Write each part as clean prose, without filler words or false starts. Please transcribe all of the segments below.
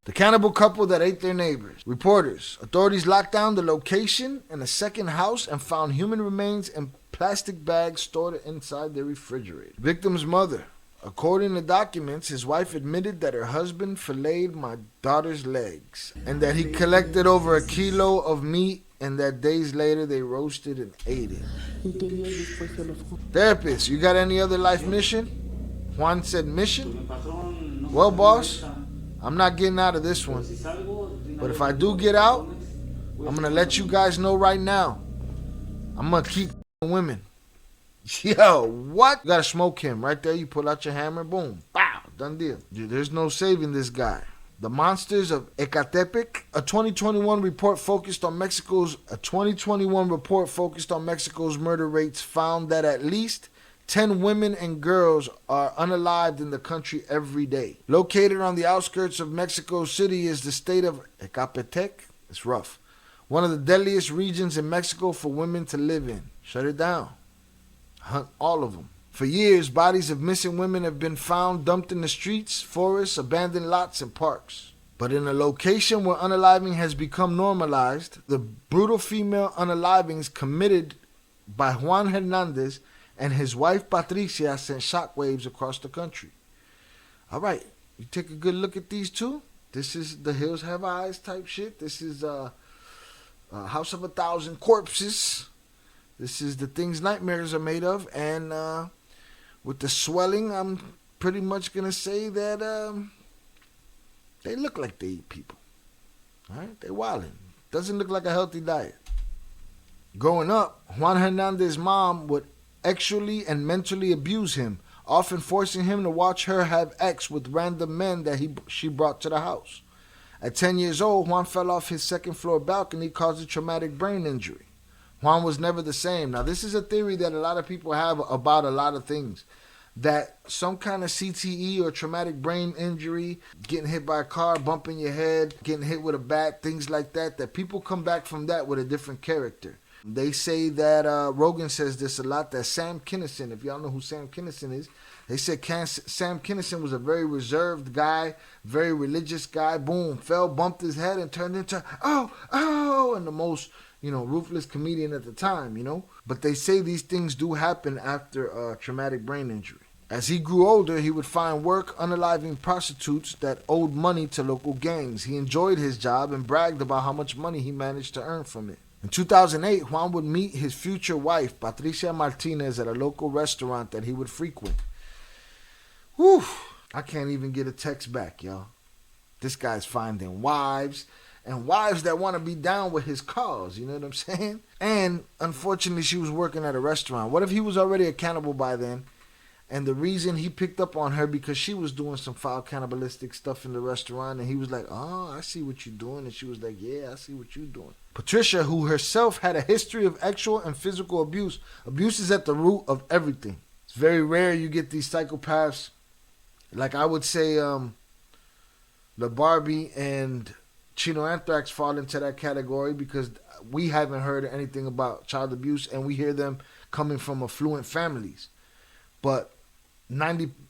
The cannibal couple that ate their neighbors. Reporters. Authorities locked down the location in a second house and found human remains in plastic bags stored inside their refrigerator. Victim's mother. According to documents, his wife admitted that her husband filleted my daughter's legs and that he collected over a kilo of meat and that days later they roasted and ate it. Therapist, you got any other life mission? Juan said, mission? Well, boss, I'm not getting out of this one. But if I do get out, I'm going to let you guys know right now. I'm going to keep women. Yo, what? You gotta smoke him right there. You pull out your hammer, boom, pow, done deal. Dude, there's no saving this guy. The monsters of Ecatepec. A 2021 report focused on Mexico's murder rates found that at least 10 women and girls are unalived in the country every day. Located on the outskirts of Mexico City is the state of Ecatepec. It's rough. One of the deadliest regions in Mexico for women to live in. Shut it down. Hunt all of them. For years, bodies of missing women have been found dumped in the streets, forests, abandoned lots, and parks. But in a location where unaliving has become normalized, the brutal female unalivings committed by Juan Hernandez and his wife Patricia sent shockwaves across the country. All right, you take a good look at these two. This is The Hills Have Eyes type shit. This is House of 1,000 Corpses. This is the things nightmares are made of, and with the swelling, I'm pretty much going to say that they look like they eat people. All right? They wildin'. Doesn't look like a healthy diet. Growing up, Juan Hernandez's mom would actually and mentally abuse him, often forcing him to watch her have sex with random men that she brought to the house. At 10 years old, Juan fell off his second-floor balcony, causing traumatic brain injury. Juan was never the same. Now, this is a theory that a lot of people have about a lot of things. That some kind of CTE or traumatic brain injury, getting hit by a car, bumping your head, getting hit with a bat, things like that, that people come back from that with a different character. They say that, Rogan says this a lot, that Sam Kinison, if y'all know who Sam Kinison is, they said Sam Kinison was a very reserved guy, very religious guy, boom, fell, bumped his head and turned into, and the most, ruthless comedian at the time, But they say these things do happen after a traumatic brain injury. As he grew older, he would find work unaliving prostitutes that owed money to local gangs. He enjoyed his job and bragged about how much money he managed to earn from it. In 2008, Juan would meet his future wife, Patricia Martinez, at a local restaurant that he would frequent. Whew, I can't even get a text back, y'all. This guy's finding wives, and wives that want to be down with his cause, you know what I'm saying? And unfortunately, she was working at a restaurant. What if he was already a cannibal by then? And the reason he picked up on her because she was doing some foul cannibalistic stuff in the restaurant, and he was like, "Oh, I see what you're doing." And she was like, "Yeah, I see what you're doing." Patricia, who herself had a history of sexual and physical abuse. Abuse is at the root of everything. It's very rare you get these psychopaths. Like I would say, the Barbie and Chino Anthrax fall into that category because we haven't heard anything about child abuse, and we hear them coming from affluent families. But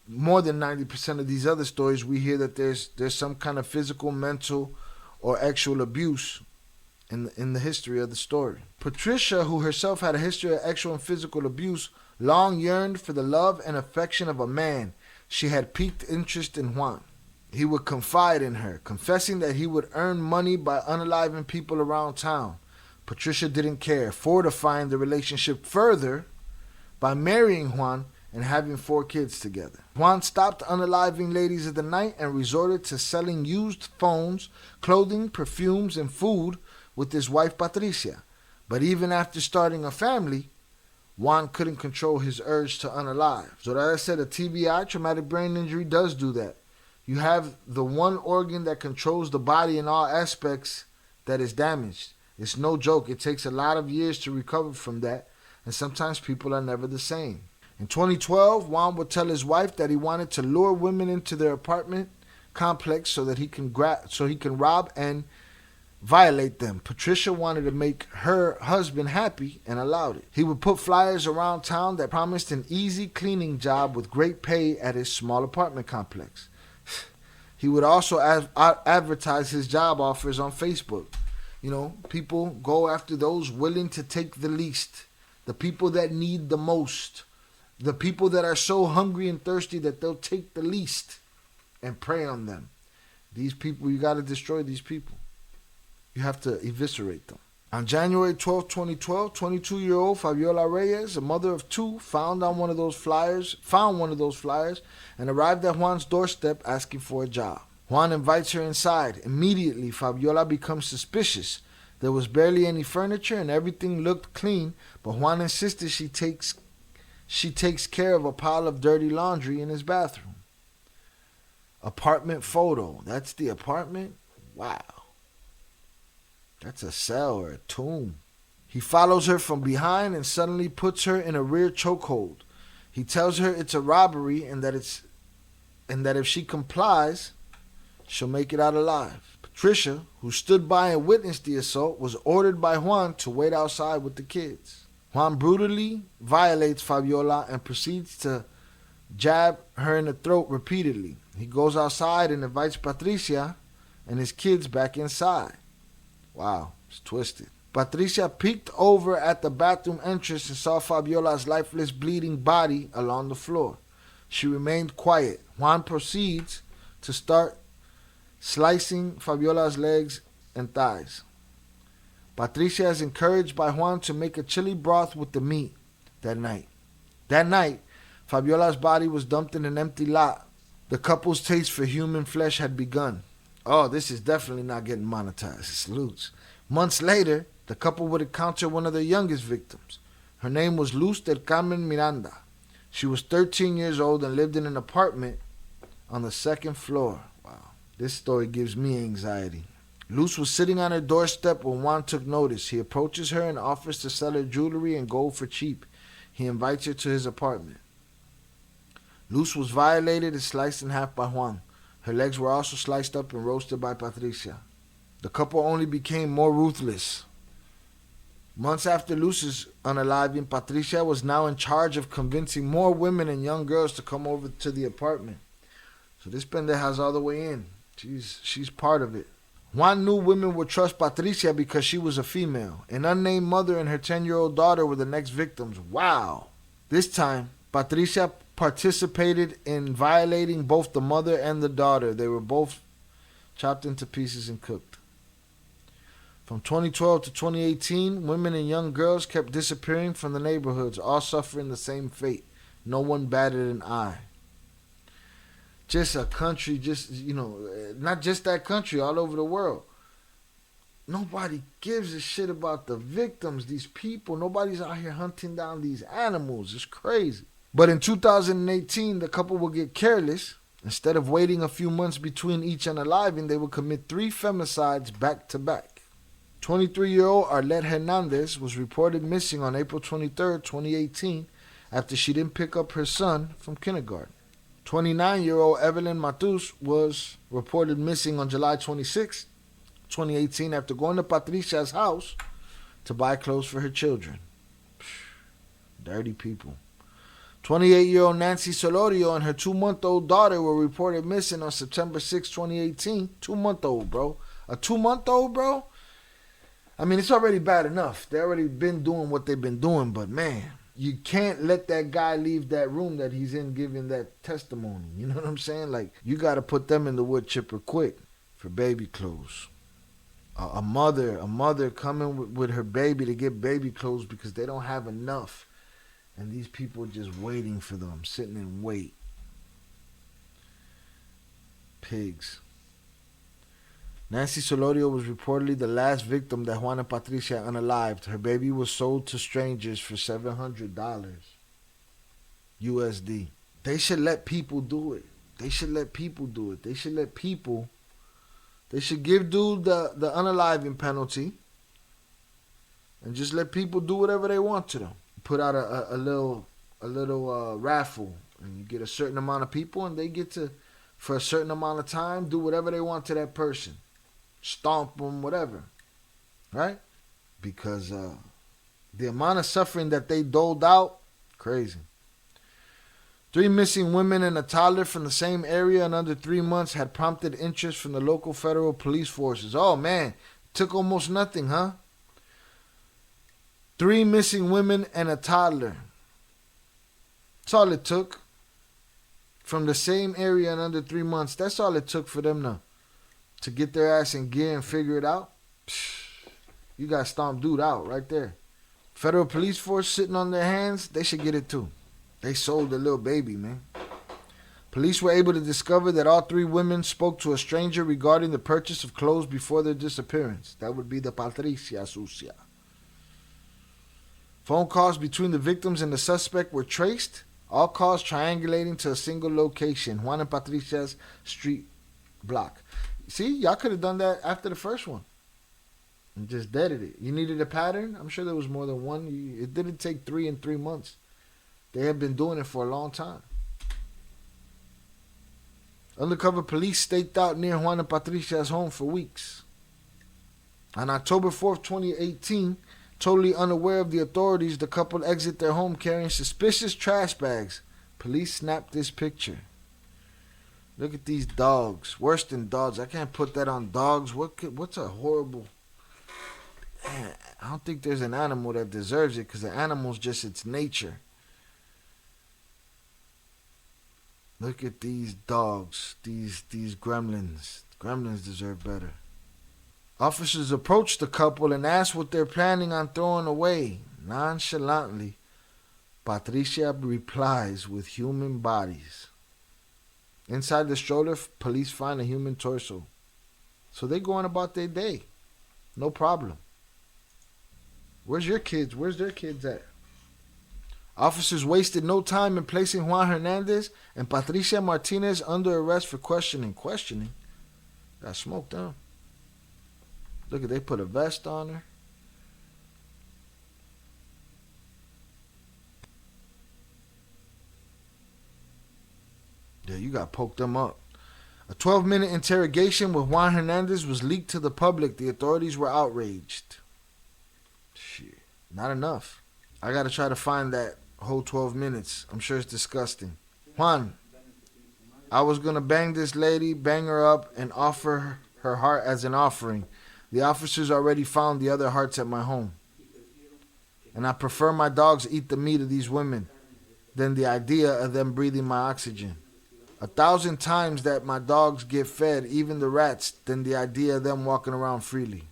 more than 90% of these other stories, we hear that there's some kind of physical, mental, or actual abuse in the history of the story. Patricia, who herself had a history of actual and physical abuse, long yearned for the love and affection of a man. She had piqued interest in Juan. He would confide in her, confessing that he would earn money by unaliving people around town. Patricia didn't care, fortifying the relationship further by marrying Juan and having 4 kids together. Juan stopped unaliving ladies of the night and resorted to selling used phones, clothing, perfumes, and food with his wife Patricia. But even after starting a family, Juan couldn't control his urge to unalive. So like I said, a TBI, traumatic brain injury, does do that. You have the one organ that controls the body in all aspects that is damaged. It's no joke. It takes a lot of years to recover from that, and sometimes people are never the same. In 2012, Juan would tell his wife that he wanted to lure women into their apartment complex so that he can rob and violate them. Patricia wanted to make her husband happy and allowed it. He would put flyers around town that promised an easy cleaning job with great pay at his small apartment complex. He would also advertise his job offers on Facebook. You know, people go after those willing to take the least, the people that need the most, the people that are so hungry and thirsty that they'll take the least and prey on them. These people, you got to destroy these people. You have to eviscerate them. On January 12, 2012, 22-year-old Fabiola Reyes, a mother of two, found one of those flyers and arrived at Juan's doorstep asking for a job. Juan invites her inside. Immediately, Fabiola becomes suspicious. There was barely any furniture and everything looked clean, but Juan insisted she takes care of a pile of dirty laundry in his bathroom. Apartment photo. That's the apartment? Wow. That's a cell or a tomb. He follows her from behind and suddenly puts her in a rear chokehold. He tells her it's a robbery and that if she complies, she'll make it out alive. Patricia, who stood by and witnessed the assault, was ordered by Juan to wait outside with the kids. Juan brutally violates Fabiola and proceeds to jab her in the throat repeatedly. He goes outside and invites Patricia and his kids back inside. Wow, it's twisted. Patricia peeked over at the bathroom entrance and saw Fabiola's lifeless, bleeding body along the floor. She remained quiet. Juan proceeds to start slicing Fabiola's legs and thighs. Patricia is encouraged by Juan to make a chili broth with the meat that night. That night, Fabiola's body was dumped in an empty lot. The couple's taste for human flesh had begun. Oh, this is definitely not getting monetized. It's loose. Months later, the couple would encounter one of their youngest victims. Her name was Luz del Carmen Miranda. She was 13 years old and lived in an apartment on the second floor. Wow. This story gives me anxiety. Luz was sitting on her doorstep when Juan took notice. He approaches her and offers to sell her jewelry and gold for cheap. He invites her to his apartment. Luz was violated and sliced in half by Juan. Her legs were also sliced up and roasted by Patricia. The couple only became more ruthless. Months after Luz's unaliving, Patricia was now in charge of convincing more women and young girls to come over to the apartment. So this pendeja's all the way in. She's part of it. Juan knew women would trust Patricia because she was a female. An unnamed mother and her 10-year-old daughter were the next victims. Wow. This time, Patricia participated in violating both the mother and the daughter. They were both chopped into pieces and cooked. From 2012 to 2018, women and young girls kept disappearing from the neighborhoods, all suffering the same fate. No one batted an eye. Just a country, not just that country, all over the world. Nobody gives a shit about the victims, these people. Nobody's out here hunting down these animals. It's crazy. But in 2018, the couple would get careless. Instead of waiting a few months between each unaliving, they would commit 3 femicides back to back. 23-year-old Arlette Hernandez was reported missing on April 23, 2018, after she didn't pick up her son from kindergarten. 29-year-old Evelyn Matus was reported missing on July 26, 2018, after going to Patricia's house to buy clothes for her children. Dirty people. 28-year-old Nancy Solorio and her 2-month-old daughter were reported missing on September 6, 2018. 2-month-old, bro. A 2-month-old, bro? I mean, it's already bad enough. They already been doing what they've been doing, but man, you can't let that guy leave that room that he's in giving that testimony. You know what I'm saying? Like, you got to put them in the wood chipper quick for baby clothes. A mother coming with her baby to get baby clothes because they don't have enough. And these people just waiting for them, sitting in wait. Pigs. Nancy Solorio was reportedly the last victim that Juan and Patricia unalived. Her baby was sold to strangers for $700 USD. They should let people do it. They should give dude the unaliving penalty and just let people do whatever they want to them. Put out a little raffle, and you get a certain amount of people, and they get to, for a certain amount of time, do whatever they want to that person. Stomp them, whatever. Right? Because the amount of suffering that they doled out, crazy. 3 missing women and a toddler from the same area in under 3 months had prompted interest from the local federal police forces. Oh man, took almost nothing, huh? 3 missing women and a toddler. That's all it took. From the same area in under 3 months. That's all it took for them to get their ass in gear and figure it out. Psh, you got stomped dude out right there. Federal police force sitting on their hands, they should get it too. They sold the little baby, man. Police were able to discover that all 3 women spoke to a stranger regarding the purchase of clothes before their disappearance. That would be the Patricia Sucia. Phone calls between the victims and the suspect were traced. All calls triangulating to a single location, Juan and Patricia's street block. See, y'all could have done that after the first one and just deaded it. You needed a pattern? I'm sure there was more than one. It didn't take 3 in 3 months. They had been doing it for a long time. Undercover police staked out near Juan and Patricia's home for weeks. On October 4th, 2018, totally unaware of the authorities, the couple exit their home carrying suspicious trash bags. Police snapped this picture. Look at these dogs. Worse than dogs. I can't put that on dogs. What's a horrible... Man, I don't think there's an animal that deserves it because the animal's just its nature. Look at these dogs. These gremlins. Gremlins deserve better. Officers approached the couple and asked what they're planning on throwing away. Nonchalantly, Patricia replies with human bodies. Inside the stroller, police find a human torso. So they going about their day. No problem. Where's your kids? Where's their kids at? Officers wasted no time in placing Juan Hernandez and Patricia Martinez under arrest for questioning. Questioning? Got smoked down. Look at, they put a vest on her. Yeah, you got poked them up. A 12-minute interrogation with Juan Hernandez was leaked to the public. The authorities were outraged. Shit, not enough. I gotta try to find that whole 12 minutes. I'm sure it's disgusting. Juan, I was gonna bang this lady, bang her up, and offer her heart as an offering. The officers already found the other hearts at my home. And I prefer my dogs eat the meat of these women than the idea of them breathing my oxygen. 1,000 times that my dogs get fed, even the rats, than the idea of them walking around freely.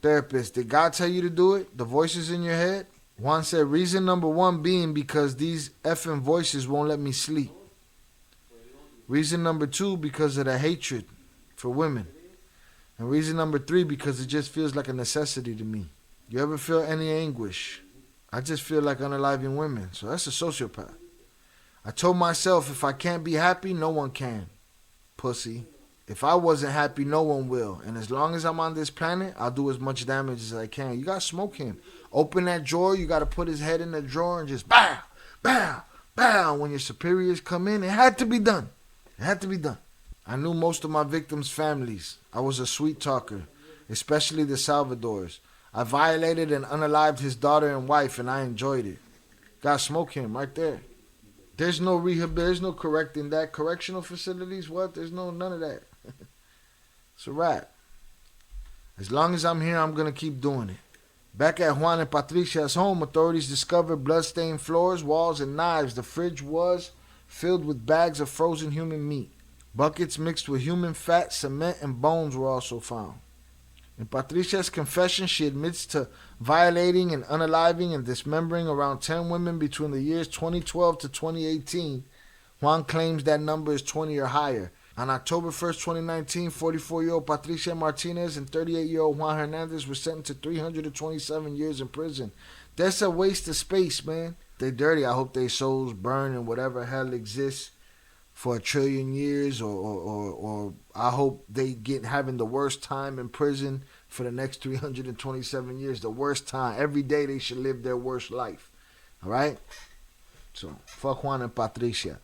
Therapist, did God tell you to do it? The voices in your head? Juan said, reason number 1 being because these effing voices won't let me sleep. Reason number 2, because of the hatred for women. And reason number 3, because it just feels like a necessity to me. You ever feel any anguish? I just feel like unaliving women. So that's a sociopath. I told myself if I can't be happy, no one can. Pussy. If I wasn't happy, no one will. And as long as I'm on this planet, I'll do as much damage as I can. You gotta smoke him. Open that drawer. You gotta put his head in the drawer and just bow, bow, bow. When your superiors come in, it had to be done. It had to be done. I knew most of my victims' families. I was a sweet talker, especially the Salvadors. I violated and unalived his daughter and wife, and I enjoyed it. Gotta smoke him right there. There's no rehab, there's no correcting that. Correctional facilities, what? There's none of that. It's a wrap. As long as I'm here, I'm gonna keep doing it. Back at Juan and Patricia's home, authorities discovered blood-stained floors, walls, and knives. The fridge was filled with bags of frozen human meat. Buckets mixed with human fat, cement, and bones were also found. In Patricia's confession, she admits to violating and unaliving and dismembering around 10 women between the years 2012 to 2018. Juan claims that number is 20 or higher. On October 1st, 2019, 44-year-old Patricia Martinez and 38-year-old Juan Hernandez were sentenced to 327 years in prison. That's a waste of space, man. They dirty. I hope their souls burn in whatever hell exists for 1 trillion years, or I hope they get having the worst time in prison for the next 327 years. The worst time. Every day they should live their worst life. All right? So, fuck Juan and Patricia.